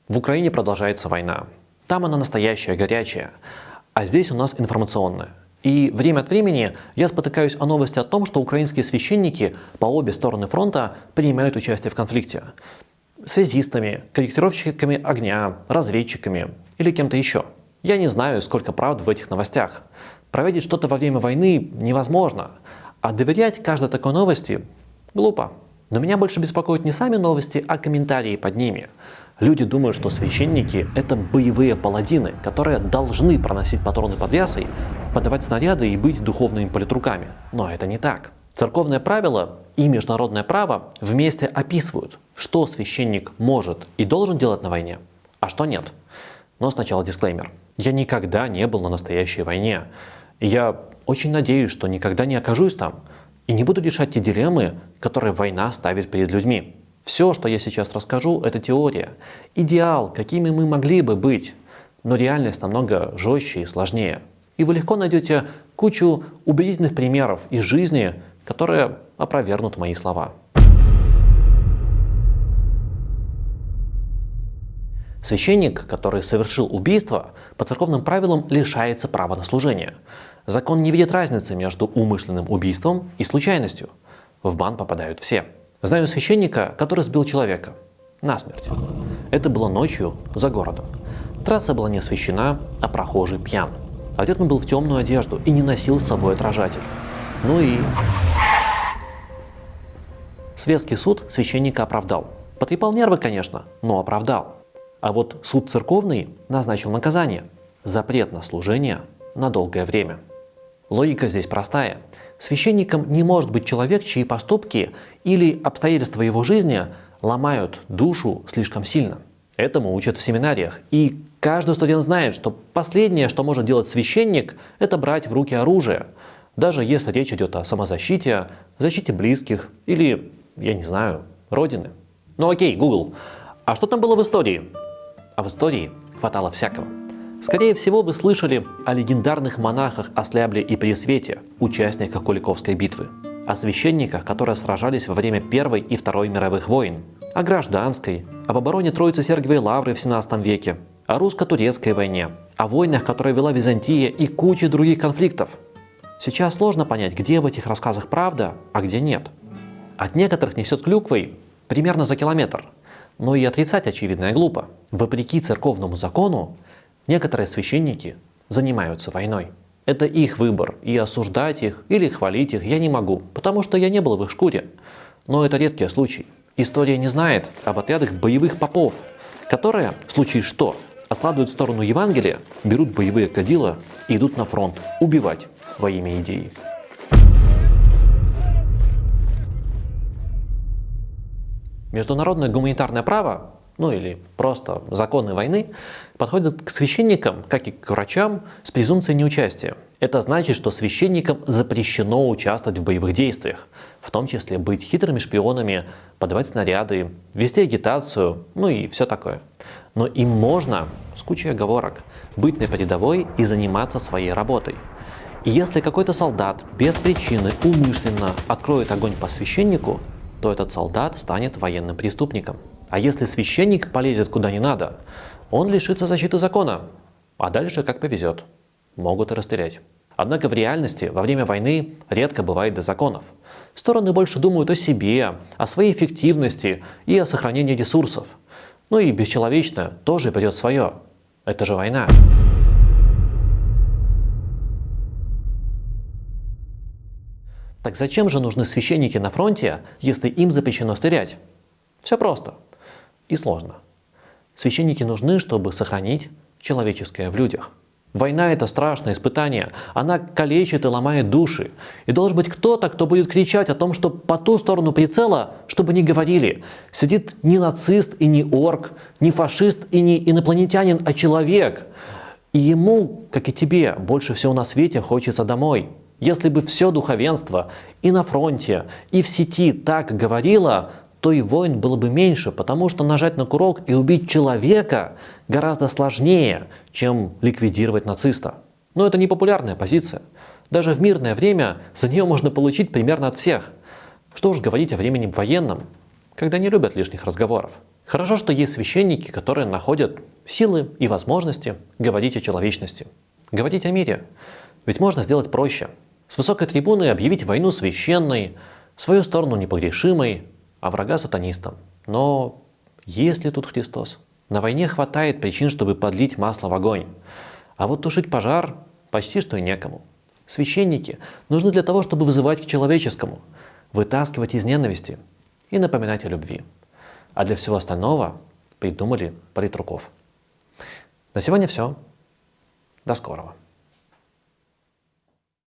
В Украине продолжается война. Там она настоящая, горячая, а здесь у нас информационная. И время от времени я спотыкаюсь о новости о том, что украинские священники по обе стороны фронта принимают участие в конфликте. Связистами, корректировщиками огня, разведчиками или кем-то еще. Я не знаю, сколько правды в этих новостях. Проверить что-то во время войны невозможно, а доверять каждой такой новости глупо. Но меня больше беспокоят не сами новости, а комментарии под ними. Люди думают, что священники – это боевые паладины, которые должны проносить патроны под рясой, подавать снаряды и быть духовными политруками. Но это не так. Церковное правило и международное право вместе описывают, что священник может и должен делать на войне, а что нет. Но сначала дисклеймер. Я никогда не был на настоящей войне. И я очень надеюсь, что никогда не окажусь там и не буду решать те дилеммы, которые война ставит перед людьми. Все, что я сейчас расскажу, это теория. Идеал, какими мы могли бы быть. Но реальность намного жестче и сложнее. И вы легко найдете кучу убедительных примеров из жизни, которые опровергнут мои слова. Священник, который совершил убийство, по церковным правилам лишается права на служение. Закон не видит разницы между умышленным убийством и случайностью. В бан попадают все. Знаю священника, который сбил человека насмерть. Это было ночью за городом. Трасса была не освещена, а прохожий пьян. Одет он был в темную одежду и не носил с собой отражатель. Ну и... Светский суд священника оправдал. Потрепал нервы, конечно, но оправдал. А вот суд церковный назначил наказание – запрет на служение на долгое время. Логика здесь простая. Священником не может быть человек, чьи поступки или обстоятельства его жизни ломают душу слишком сильно. Этому учат в семинариях. И каждый студент знает, что последнее, что может делать священник, это брать в руки оружие. Даже если речь идет о самозащите, защите близких или, я не знаю, родины. Ну окей, Google. А что там было в истории? А в истории хватало всякого. Скорее всего, вы слышали о легендарных монахах Ослябле и Пресвете, участниках Куликовской битвы, о священниках, которые сражались во время Первой и Второй мировых войн, о гражданской, об обороне Троицы Сергиевой Лавры в 17 веке, о русско-турецкой войне, о войнах, которые вела Византия и куче других конфликтов. Сейчас сложно понять, где в этих рассказах правда, а где нет. От некоторых несет клюквой примерно за километр, но и отрицать очевидное глупо. Вопреки церковному закону, некоторые священники занимаются войной. Это их выбор, и осуждать их или хвалить их я не могу, потому что я не был в их шкуре. Но это редкий случай. История не знает об отрядах боевых попов, которые, в случае что, откладывают в сторону Евангелия, берут боевые кадила и идут на фронт убивать во имя идеи. Международное гуманитарное право, ну или просто законы войны, подходят к священникам, как и к врачам, с презумпцией неучастия. Это значит, что священникам запрещено участвовать в боевых действиях, в том числе быть хитрыми шпионами, подавать снаряды, вести агитацию, ну и все такое. Но им можно, с кучей оговорок, быть на передовой и заниматься своей работой. И если какой-то солдат без причины умышленно откроет огонь по священнику, то этот солдат станет военным преступником. А если священник полезет куда не надо, он лишится защиты закона. А дальше как повезет. Могут и расстрелять. Однако в реальности во время войны редко бывает до законов. Стороны больше думают о себе, о своей эффективности и о сохранении ресурсов. Ну и бесчеловечное тоже придет свое. Это же война. Так зачем же нужны священники на фронте, если им запрещено стрелять? Все просто и сложно. Священники нужны, чтобы сохранить человеческое в людях. Война – это страшное испытание. Она калечит и ломает души. И должен быть кто-то, кто будет кричать о том, что по ту сторону прицела, чтобы не говорили, сидит не нацист и не орк, не фашист и не инопланетянин, а человек. И ему, как и тебе, больше всего на свете хочется домой. Если бы все духовенство и на фронте, и в сети так говорило, то и войн было бы меньше, потому что нажать на курок и убить человека гораздо сложнее, чем ликвидировать нациста. Но это не популярная позиция. Даже в мирное время за нее можно получить примерно от всех. Что уж говорить о времени военном, когда не любят лишних разговоров. Хорошо, что есть священники, которые находят силы и возможности говорить о человечности, говорить о мире. Ведь можно сделать проще. С высокой трибуны объявить войну священной, свою сторону непогрешимой, а врага сатанистом. Но есть ли тут Христос? На войне хватает причин, чтобы подлить масло в огонь. А вот тушить пожар почти что и некому. Священники нужны для того, чтобы вызывать к человеческому, вытаскивать из ненависти и напоминать о любви. А для всего остального придумали политруков. На сегодня все. До скорого.